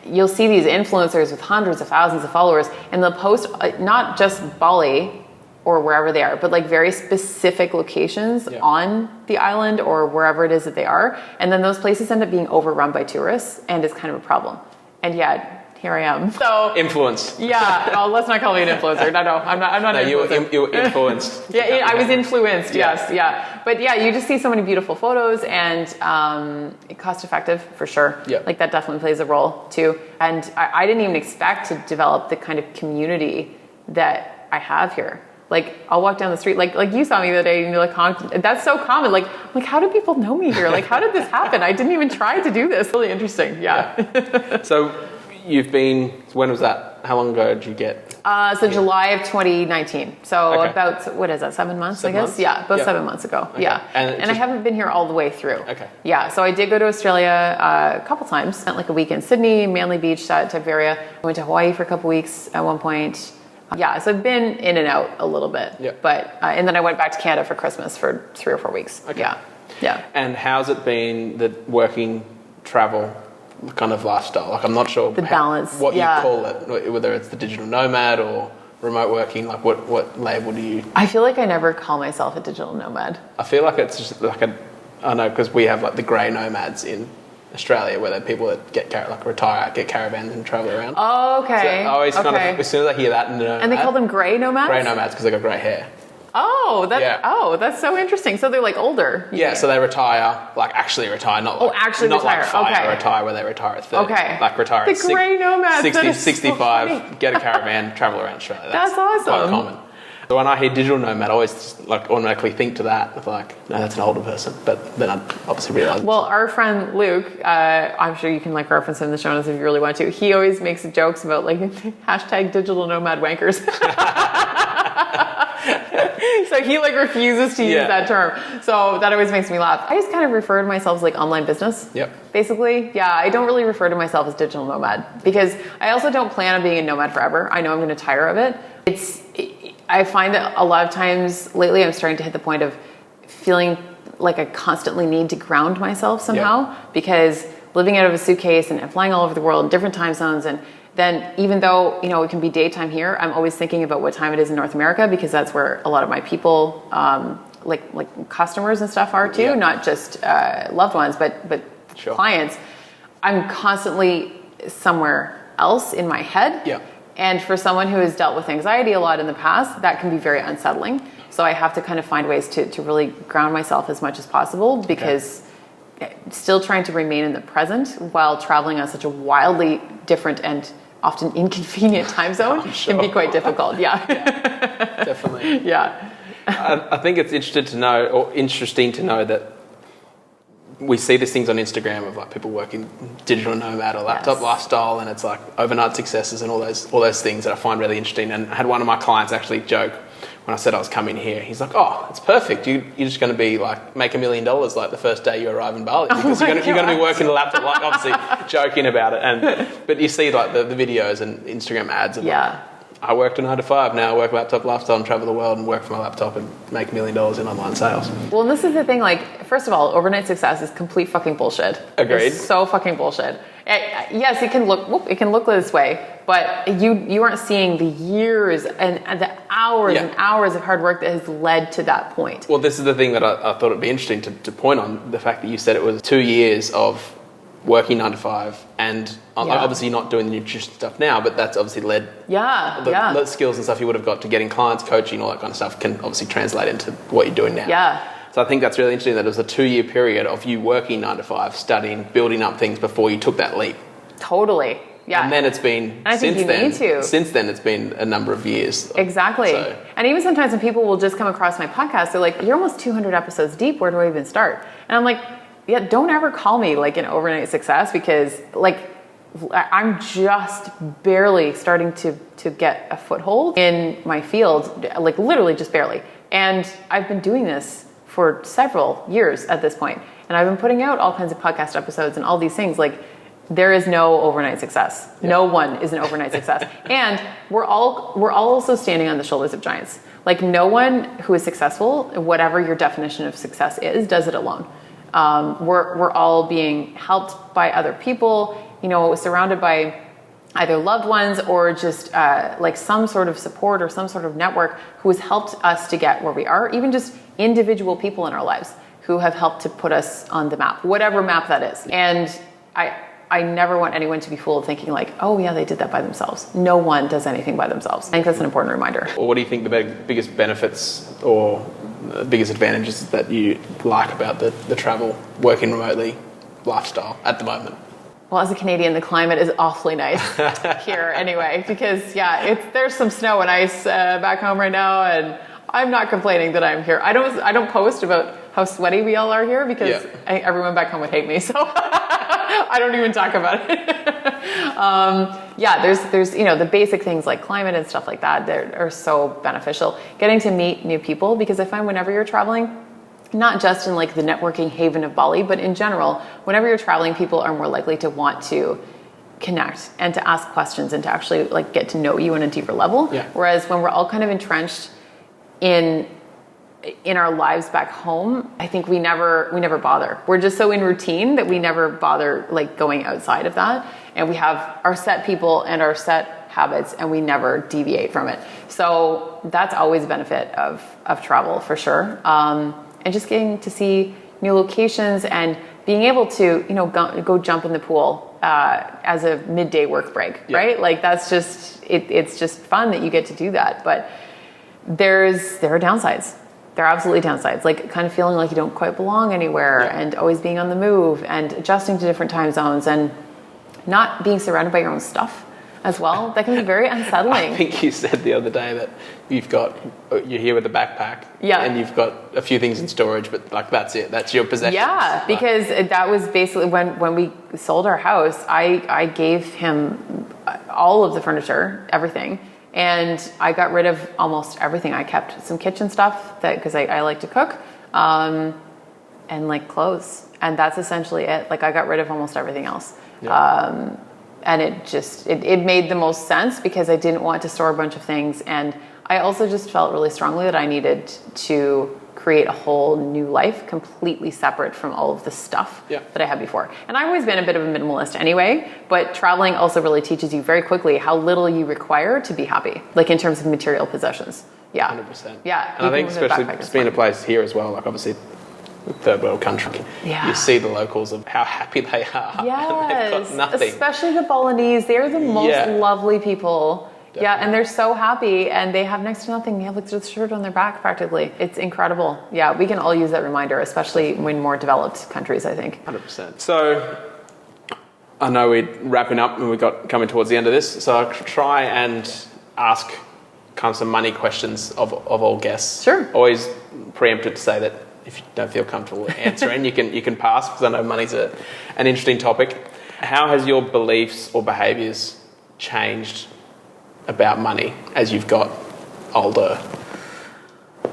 you'll see these influencers with hundreds of thousands of followers and they'll post not just Bali or wherever they are, but like very specific locations on the island or wherever it is that they are. And then those places end up being overrun by tourists and it's kind of a problem. And here I am. So influenced. Yeah. Oh, let's not call me an influencer. No, I'm not an influencer. You were influenced. I was influenced. Yes. Yeah. But you just see so many beautiful photos and cost effective for sure. Yeah. Like that definitely plays a role too. And I didn't even expect to develop the kind of community that I have here. Like I'll walk down the street, like you saw me the other day, and you're like, that's so common. Like how do people know me here? Like, how did this happen? I didn't even try to do this. Really interesting. Yeah. So you've been. When was that? How long ago did you get? So July of 2019. So about what is that? 7 months, I guess. Months? Yeah, about 7 months ago. Okay. Yeah. And I haven't been here all the way through. Okay. Yeah. So I did go to Australia a couple times. Spent like a week in Sydney, Manly Beach, that type of area. I went to Hawaii for a couple weeks at one point. Yeah, so I've been in and out a little bit, but and then I went back to Canada for Christmas for 3 or 4 weeks. Okay. Yeah. And how's it been the working travel kind of lifestyle? Like I'm not sure the balance, what you call it, whether it's the digital nomad or remote working. Like what label do you? I feel like I never call myself a digital nomad. I feel like it's just like I know because we have like the grey nomads in Australia, where there are people that retire, get caravans and travel around. Oh, okay. So I always kind of, as soon as I hear that, and they call them grey nomads? Grey nomads because they got grey hair. Oh, Yeah. That's so interesting. So they're like older. Yeah, so they retire, like actually retire, not like, actually not retire. like fire Okay. retire where they retire at 30. Okay. Like retire The at grey nomads, 60, that is so 65, funny. get a caravan, travel around Australia. That's awesome. Quite common. So when I hear digital nomad, I always just, like automatically think to that. It's like, no, that's an older person. But then I obviously realize. Well, our friend Luke, I'm sure you can like reference him in the show notes if you really want to. He always makes jokes about like hashtag digital nomad wankers. So he like refuses to use that term. So that always makes me laugh. I just kind of refer to myself as like online business. Yep. Basically. Yeah, I don't really refer to myself as digital nomad because I also don't plan on being a nomad forever. I know I'm going to tire of it. I find that a lot of times lately I'm starting to hit the point of feeling like I constantly need to ground myself somehow because living out of a suitcase and flying all over the world in different time zones, and then even though, you know, it can be daytime here, I'm always thinking about what time it is in North America because that's where a lot of my people, like customers and stuff are too, not just loved ones, but clients. I'm constantly somewhere else in my head. Yeah. And for someone who has dealt with anxiety a lot in the past, that can be very unsettling. So I have to kind of find ways to really ground myself as much as possible because still trying to remain in the present while traveling on such a wildly different and often inconvenient time zone can be quite difficult. Yeah. Definitely. Yeah. I think it's interesting to know that we see these things on Instagram of like people working digital nomad or laptop lifestyle, and it's like overnight successes and all those things that I find really interesting. And I had one of my clients actually joke when I said I was coming here. He's like, "Oh, it's perfect. You're just going to be like make $1 million like the first day you arrive in Bali because you're going to be working the laptop." Like obviously joking about it, but you see like the videos and Instagram ads of like, I worked a 9 to 5. Now I work laptop lifestyle and travel the world and work from my laptop and make $1 million in online sales. Well, this is the thing. Like, first of all, overnight success is complete fucking bullshit. Agreed. It's so fucking bullshit. Yes, it can look this way, but you aren't seeing the years and the hours and hours of hard work that has led to that point. Well, this is the thing that I thought it'd be interesting to point on, the fact that you said it was 2 years of working 9 to 5 and obviously not doing the nutrition stuff now, but that's obviously led the skills and stuff you would have got to getting clients, coaching, all that kind of stuff can obviously translate into what you're doing now. Yeah. So I think that's really interesting that it was a 2-year period of you working 9 to 5, studying, building up things before you took that leap. Totally. Yeah. And then it's been, since then it's been a number of years. Exactly. So. And even sometimes when people will just come across my podcast, they're like, "You're almost 200 episodes deep. Where do I even start?" And I'm like, yeah, don't ever call me like an overnight success because like I'm just barely starting to get a foothold in my field, like literally just barely. And I've been doing this for several years at this point. And I've been putting out all kinds of podcast episodes and all these things. Like there is no overnight success. Yeah. No one is an overnight success. And we're all also standing on the shoulders of giants. Like no one who is successful, whatever your definition of success is, does it alone. We're all being helped by other people, you know, surrounded by either loved ones or just like some sort of support or some sort of network who has helped us to get where we are, even just individual people in our lives who have helped to put us on the map, whatever map that is. And I never want anyone to be fooled thinking like, oh yeah, they did that by themselves. No one does anything by themselves. I think that's an important reminder. Well, what do you think the biggest benefits or the biggest advantages that you like about the travel, working remotely lifestyle at the moment? Well, as a Canadian, the climate is awfully nice here anyway, because there's some snow and ice back home right now, and I'm not complaining that I'm here. I don't post about how sweaty we all are here because everyone back home would hate me, so I don't even talk about it. There's you know, the basic things like climate and stuff like that that are so beneficial. Getting to meet new people, because I find whenever you're traveling, not just in like the networking haven of Bali, but in general, whenever you're traveling, people are more likely to want to connect and to ask questions and to actually like get to know you on a deeper level. Yeah. Whereas when we're all kind of entrenched in our lives back home, I think we never bother. We're just so in routine that we never bother like going outside of that. And we have our set people and our set habits and we never deviate from it. So that's always a benefit of travel for sure. And just getting to see new locations and being able to, you know, go jump in the pool as a midday work break, right? Like that's just, it's just fun that you get to do that. But there are downsides. There are absolutely downsides, like kind of feeling like you don't quite belong anywhere and always being on the move and adjusting to different time zones and not being surrounded by your own stuff as well. That can be very unsettling. I think you said the other day that you're here with a backpack and you've got a few things in storage, but like that's it. That's your possessions. Yeah, because that was basically when we sold our house, I gave him all of the furniture, everything. And I got rid of almost everything. I kept some kitchen stuff because I like to cook, and like clothes. And that's essentially it. Like I got rid of almost everything else. Yeah. And it made the most sense because I didn't want to store a bunch of things. And I also just felt really strongly that I needed to create a whole new life completely separate from all of the stuff that I had before. And I've always been a bit of a minimalist anyway, but traveling also really teaches you very quickly how little you require to be happy, like in terms of material possessions. Yeah. 100%. Yeah. And I think especially being a place here as well, like obviously third world country, you see the locals of how happy they are. Yes. And they've got nothing. Especially the Balinese. They're the most lovely people. Definitely. Yeah, and they're so happy, and they have next to nothing. They have like just a shirt on their back practically. It's incredible. Yeah, we can all use that reminder, especially in more developed countries, I think. 100%. So I know we're wrapping up and we've got coming towards the end of this, so I'll try and ask kind of some money questions of all guests. Sure. Always preempted to say that if you don't feel comfortable answering, you can pass, because I know money's an interesting topic. How has your beliefs or behaviours changed about money as you've got older,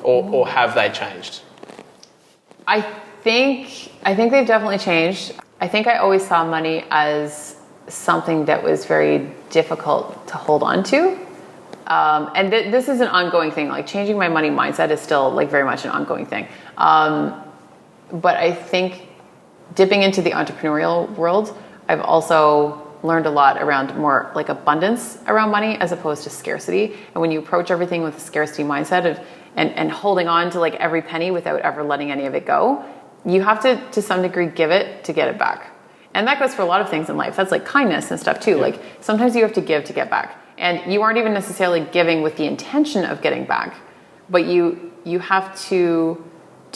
or have they changed? I think they've definitely changed. I think I always saw money as something that was very difficult to hold on to, and this is an ongoing thing. Like changing my money mindset is still like very much an ongoing thing, but I think dipping into the entrepreneurial world, I've also learned a lot around more like abundance around money as opposed to scarcity. And when you approach everything with a scarcity mindset and holding on to like every penny without ever letting any of it go, you have to some degree give it to get it back. And that goes for a lot of things in life. That's like kindness and stuff too. Yeah. Like sometimes you have to give to get back. And you aren't even necessarily giving with the intention of getting back, but you have to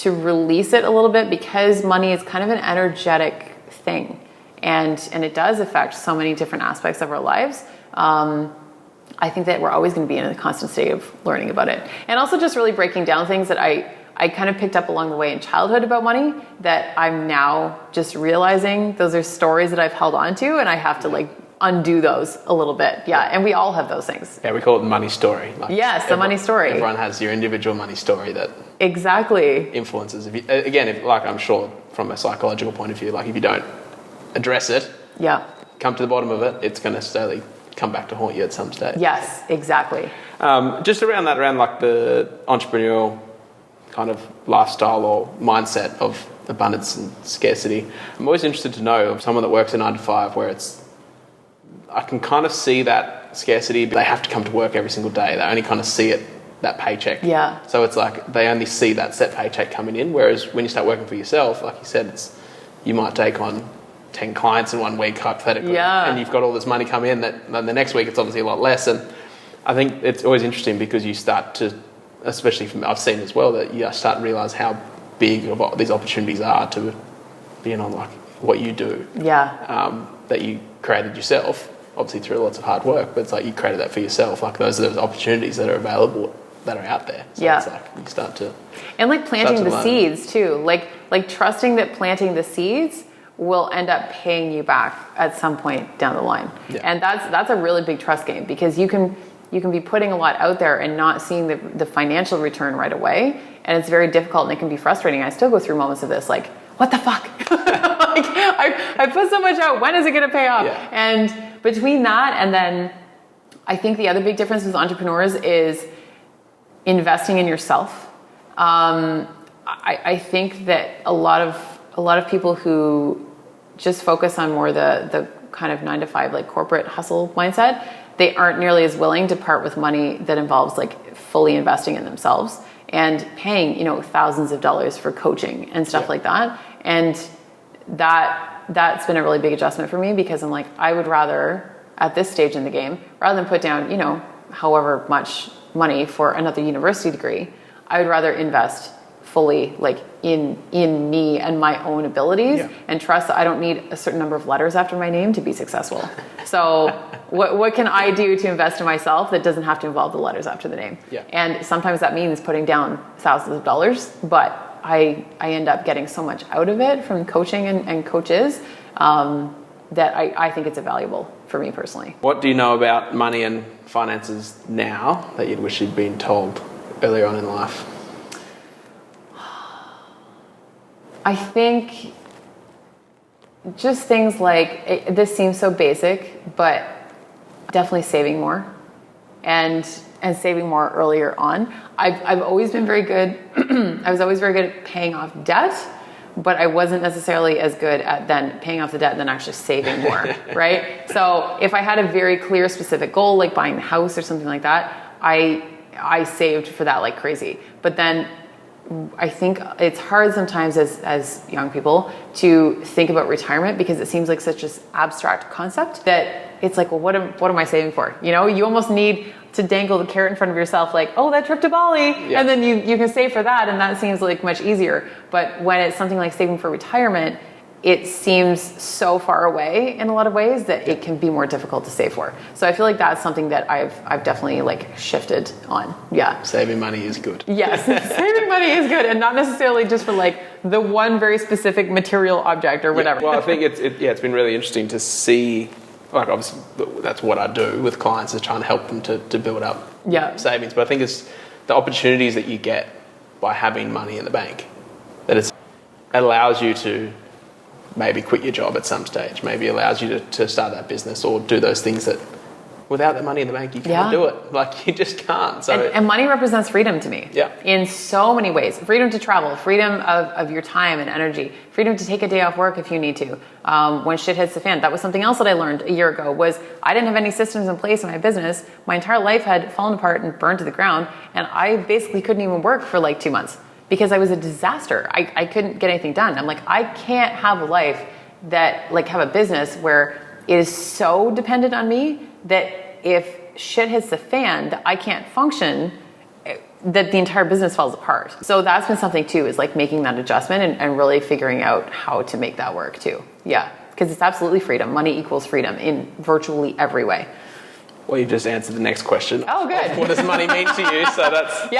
release it a little bit, because money is kind of an energetic thing. And it does affect so many different aspects of our lives. I think that we're always going to be in a constant state of learning about it. And also just really breaking down things that I kind of picked up along the way in childhood about money that I'm now just realizing those are stories that I've held on to, and I have to like undo those a little bit. Yeah, and we all have those things. Yeah, we call it the money story. Like yes, the money story. Everyone has your individual money story that exactly influences. If like I'm sure from a psychological point of view, like if you don't address it, come to the bottom of it, it's going to slowly come back to haunt you at some stage. Yes, exactly. Just around like the entrepreneurial kind of lifestyle or mindset of abundance and scarcity, I'm always interested to know of someone that works a 9 to 5 where I can kind of see that scarcity, but they have to come to work every single day. They only kind of see it, that paycheck. Yeah. So it's like they only see that set paycheck coming in, whereas when you start working for yourself, like you said, you might take on 10 clients in 1 week, hypothetically, and you've got all this money come in that the next week it's obviously a lot less. And I think it's always interesting because you start to, especially from I've seen as well, that you start to realise how big of these opportunities are to being on like what you do. Yeah. That you created yourself, obviously through lots of hard work, but it's like you created that for yourself. Like those are those opportunities that are available, that are out there. So it's like you start to... And like planting the seeds too. Like trusting that planting the seeds will end up paying you back at some point down the line. Yeah. And that's a really big trust game, because you can be putting a lot out there and not seeing the financial return right away. And it's very difficult and it can be frustrating. I still go through moments of this, like, what the fuck? Like I put so much out, when is it going to pay off? Yeah. And between that and then I think the other big difference with entrepreneurs is investing in yourself. I think that a lot of people who just focus on more the kind of 9 to 5 like corporate hustle mindset, they aren't nearly as willing to part with money that involves like fully investing in themselves and paying, thousands of dollars for coaching and stuff like that. And that's been a really big adjustment for me, because I'm like, I would rather at this stage in the game, rather than put down, however much money for another university degree. I would rather invest fully like in me and my own abilities and trust that I don't need a certain number of letters after my name to be successful. So what can I do to invest in myself that doesn't have to involve the letters after the name? Yeah. And sometimes that means putting down thousands of dollars, but I end up getting so much out of it from coaching and coaches that I think it's valuable for me personally. What do you know about money and finances now that you'd wish you'd been told earlier on in life? I think just things like, this seems so basic, but definitely saving more and saving more earlier on. I've always been very good. I was always very good at paying off debt, but I wasn't necessarily as good at then paying off the debt and then actually saving more, right? So if I had a very clear, specific goal, like buying a house or something like that, I saved for that like crazy. But then I think it's hard sometimes as young people to think about retirement because it seems like such an abstract concept that it's like, well, what am I saving for? You know, you almost need to dangle the carrot in front of yourself, like, oh, that trip to Bali, and then you can save for that, and that seems like much easier. But when it's something like saving for retirement, it seems so far away in a lot of ways that it can be more difficult to save for. So I feel like that's something that I've definitely like shifted on. Yeah. Saving money is good. Yes. Saving money is good, and not necessarily just for like the one very specific material object or whatever. Well, I think it's been really interesting to see, like obviously that's what I do with clients is trying to help them to build up savings. But I think it's the opportunities that you get by having money in the bank, that it allows you to maybe quit your job at some stage, maybe allows you to start that business or do those things that without the money in the bank, you can't do it. Like you just can't. So and money represents freedom to me. Yeah. In so many ways. Freedom to travel, freedom of your time and energy, freedom to take a day off work if you need to. When shit hits the fan. That was something else that I learned a year ago was I didn't have any systems in place in my business. My entire life had fallen apart and burned to the ground. And I basically couldn't even work for like 2 months because I was a disaster. I couldn't get anything done. I'm like, I can't have a life that like have a business where it is so dependent on me that if shit hits the fan, that I can't function, that the entire business falls apart. So that's been something too, is like making that adjustment and really figuring out how to make that work too. Yeah, because it's absolutely freedom. Money equals freedom in virtually every way. Well, you just answered the next question. Oh, good. What does money mean to you? So that's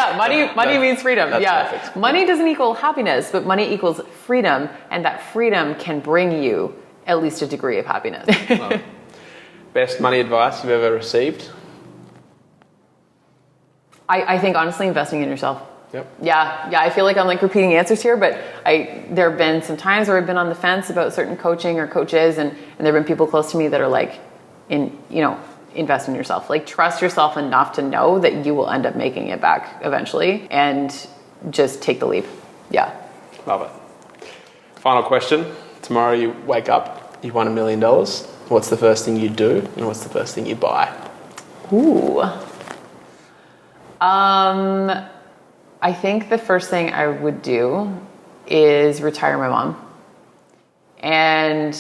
money means freedom. That's perfect. Money doesn't equal happiness, but money equals freedom, and that freedom can bring you at least a degree of happiness. Well, best money advice you've ever received? I think honestly investing in yourself. Yep. Yeah. I feel like I'm like repeating answers here, but there have been some times where I've been on the fence about certain coaching or coaches, and there have been people close to me that are like, invest in yourself. Like trust yourself enough to know that you will end up making it back eventually, and just take the leap. Yeah. Love it. Final question. Tomorrow you wake up, you won $1 million. What's the first thing you do, and what's the first thing you buy? Ooh. I think the first thing I would do is retire my mom. And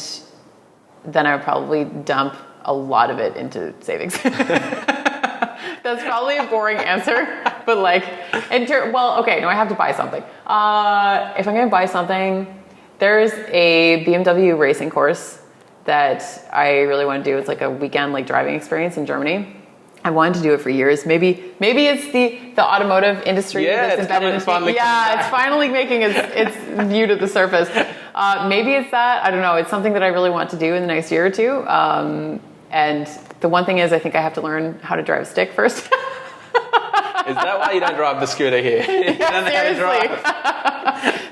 then I would probably dump a lot of it into savings. That's probably a boring answer, but like, I have to buy something. If I'm going to buy something, there's a BMW racing course that I really want to do. It's like a weekend like driving experience in Germany. I wanted to do it for years. Maybe it's the automotive industry that's embedded in it's finally making its view to the surface. Maybe it's that. I don't know. It's something that I really want to do in the next year or two. And the one thing is, I think I have to learn how to drive a stick first. Is that why you don't drive the scooter here? Seriously.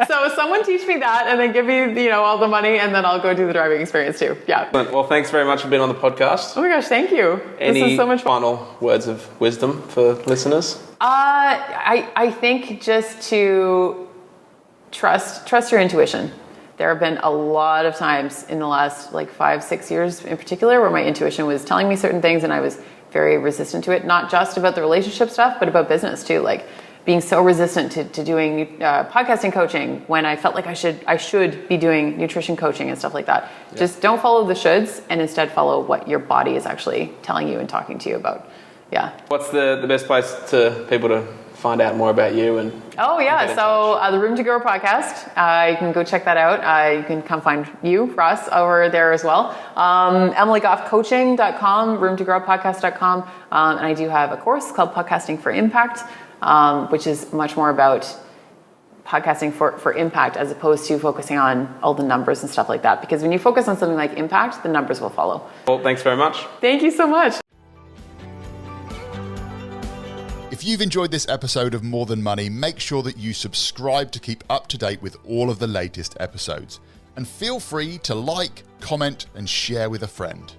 So someone teach me that, and then give me, all the money, and then I'll go do the driving experience too. Yeah. Well, thanks very much for being on the podcast. Oh my gosh, thank you. This is so much fun. Final words of wisdom for listeners? I think just to trust your intuition. There have been a lot of times in the last 5-6 years in particular where my intuition was telling me certain things and I was very resistant to it, not just about the relationship stuff, but about business too. Like being so resistant to doing podcasting coaching when I felt like I should be doing nutrition coaching and stuff like that. Yeah. Just don't follow the shoulds and instead follow what your body is actually telling you and talking to you about. Yeah. What's the best place to people to find out more about you? And Oh yeah, so the Room to Grow podcast, you can go check that out. You can come find you, Ross, over there as well. EmilyGoughCoaching.com, roomtogrowpodcast.com, and I do have a course called Podcasting for Impact, which is much more about podcasting for impact as opposed to focusing on all the numbers and stuff like that. Because when you focus on something like impact, the numbers will follow. Well, thanks very much. Thank you so much. If you've enjoyed this episode of More Than Money, make sure that you subscribe to keep up to date with all of the latest episodes. And feel free to like, comment, and share with a friend.